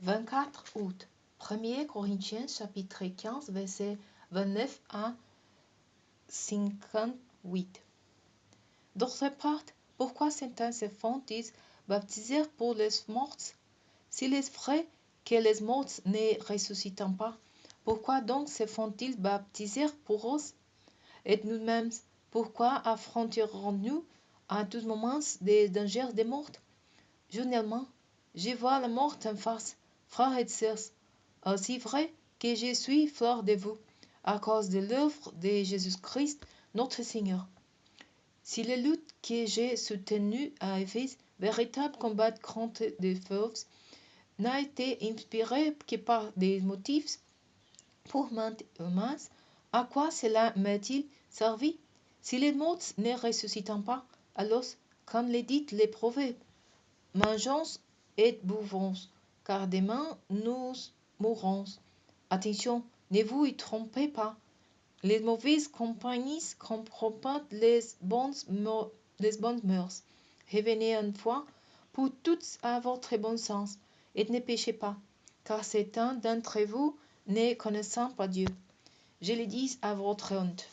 24 août. 1er Corinthiens chapitre 15 versets 29 à 58. D'autre part, pourquoi certains se font-ils baptiser pour les morts? S'il est vrai que les morts ne ressuscitent pas, pourquoi donc se font-ils baptiser pour eux? Et nous-mêmes, pourquoi affronterons-nous à tout moment des dangers de mort? Journellement, je vois la mort en face, frères et sœurs, aussi vrai que je suis fier de vous, à cause de l'œuvre de Jésus-Christ, notre Seigneur. Si la lutte que j'ai soutenue à Éphèse, véritable combat contre des forces, n'a été inspirée que par des motifs purement humains, à quoi cela m'a-t-il servi? Si les morts ne ressuscitent pas, alors, comme le dit le proverbe, mangeons et buvons, car demain nous mourrons. Attention, ne vous y trompez pas. Les mauvaises compagnies compromettent les bonnes mœurs. Revenez une fois pour toutes à votre bon sens, et ne péchez pas, car certains d'entre vous ne connaissant pas Dieu. Je le dis à votre honte.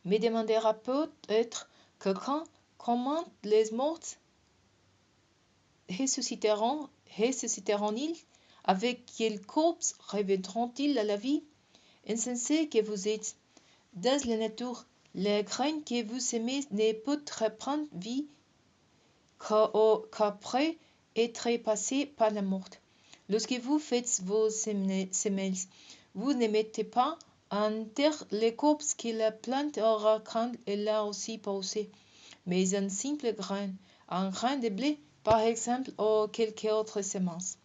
Me demandera peut-être quelqu'un comment les morts ressusciteront-ils? Avec quel corps reviendront-ils à la vie? Insensé que vous êtes, dans la nature, la graine que vous semez ne peut reprendre vie qu'après être passé par la mort. Lorsque vous faites vos semences, vous ne mettez pas en terre les corps que la plante aura quand elle a aussi poussé, mais un simple grain, un grain de blé, par exemple, ou quelque autre semence.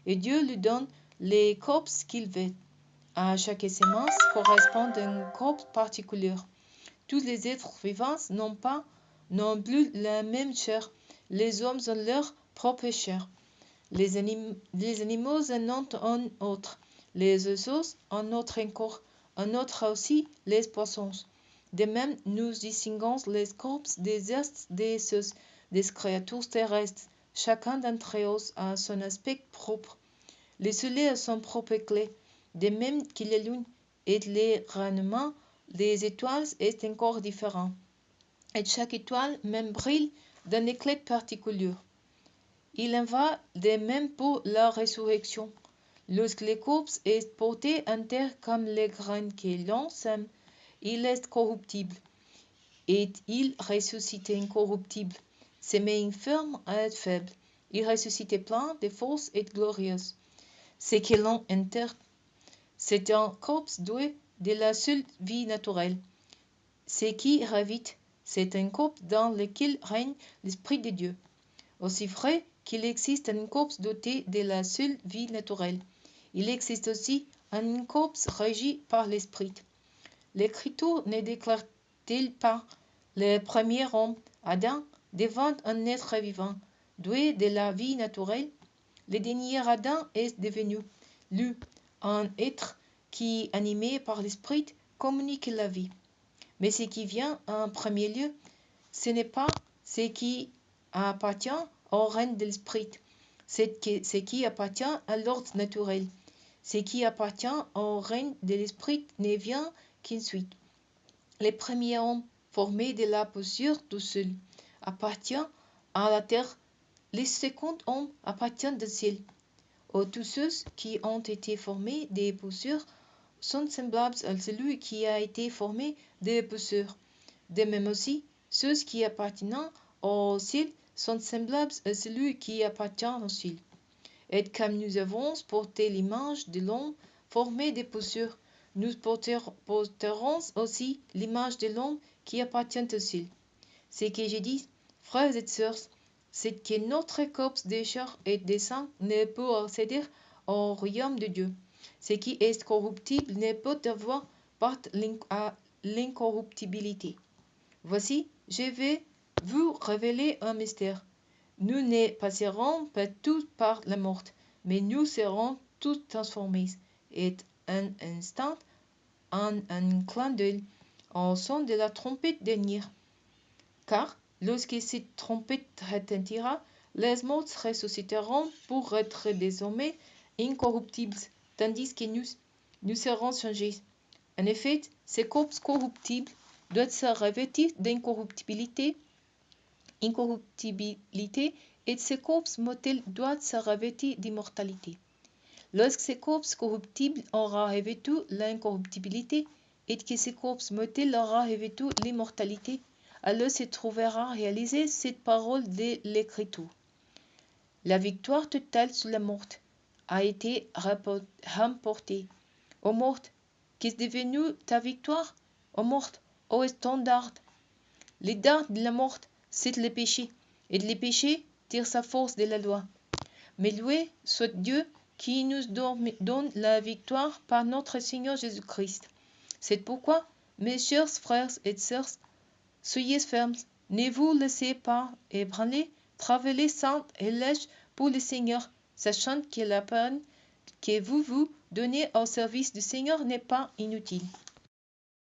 Et Dieu lui donne les corps qu'il veut. À chaque semence correspond un corps particulier. Tous les êtres vivants n'ont plus la même chair. Les hommes ont leur propre chair. Les animaux en ont un autre. Les oiseaux un autre encore. Un autre aussi les poissons. De même, nous distinguons les corps des êtres des créatures terrestres. Chacun d'entre eux a son aspect propre. Le soleil a son propre éclat, de même que la lune, et le rayonnement des étoiles est encore différent. Et chaque étoile même brille d'un éclat particulier. Il en va de même pour la résurrection. Lorsque le corps est porté en terre comme le grain que l'on sème, il est corruptible, et il ressuscite incorruptible. Semé infirme et faible, il ressuscite plein de force et glorieux. Ce que l'on enterre, c'est un corps doué de la seule vie naturelle. Ce qui revit, c'est un corps dans lequel règne l'Esprit de Dieu. Aussi vrai qu'il existe un corps doté de la seule vie naturelle, il existe aussi un corps régi par l'Esprit. L'Écriture ne déclare-t-il pas le premier homme, Adam, devant un être vivant, doué de la vie naturelle? Le dernier Adam est devenu, lui, un être qui, animé par l'Esprit, communique la vie. Mais ce qui vient en premier lieu, ce n'est pas ce qui appartient au règne de l'Esprit, c'est ce qui appartient à l'ordre naturel. Ce qui appartient au règne de l'Esprit ne vient qu'ensuite. Le premier homme, formé de la poussière du sol, appartient à la terre. Le second homme appartient au ciel. Tous ceux qui ont été formés des poussières sont semblables à celui qui a été formé des poussières. De même aussi, ceux qui appartiennent au ciel sont semblables à celui qui appartient au ciel. Et comme nous avons porté l'image de l'homme formé des poussières, nous porterons aussi l'image de l'homme qui appartient au ciel. Ce que je dis, frères et sœurs, c'est que notre corps de chair et de sang ne peut accéder au royaume de Dieu. Ce qui est corruptible ne peut avoir part à l'incorruptibilité. Voici, je vais vous révéler un mystère. Nous ne passerons pas tous par la mort, mais nous serons tous transformés, et un instant, en un clin d'œil, au son de la trompette dernière. Car, lorsque cette trompette retentira, les morts ressusciteront pour être désormais incorruptibles, tandis que nous serons changés. En effet, ces corps corruptibles doivent se revêtir d'incorruptibilité, et ces corps mortels doivent se revêtir d'immortalité. Lorsque ces corps corruptibles aura revêtu l'incorruptibilité et que ces corps mortels aura revêtu l'immortalité, alors se trouvera réalisée cette parole de l'Écriture. La victoire totale sur la mort a été remportée. Ô mort, qu'est-ce devenu ta victoire? Ô mort, ô standard? Les dards de la mort, c'est le péché, et le péché tire sa force de la loi. Mais loué soit Dieu qui nous donne la victoire par notre Seigneur Jésus-Christ. C'est pourquoi, mes chers frères et sœurs, soyez fermes, ne vous laissez pas ébranler, travaillez saint et lèche pour le Seigneur, sachant que la peine que vous vous donnez au service du Seigneur n'est pas inutile.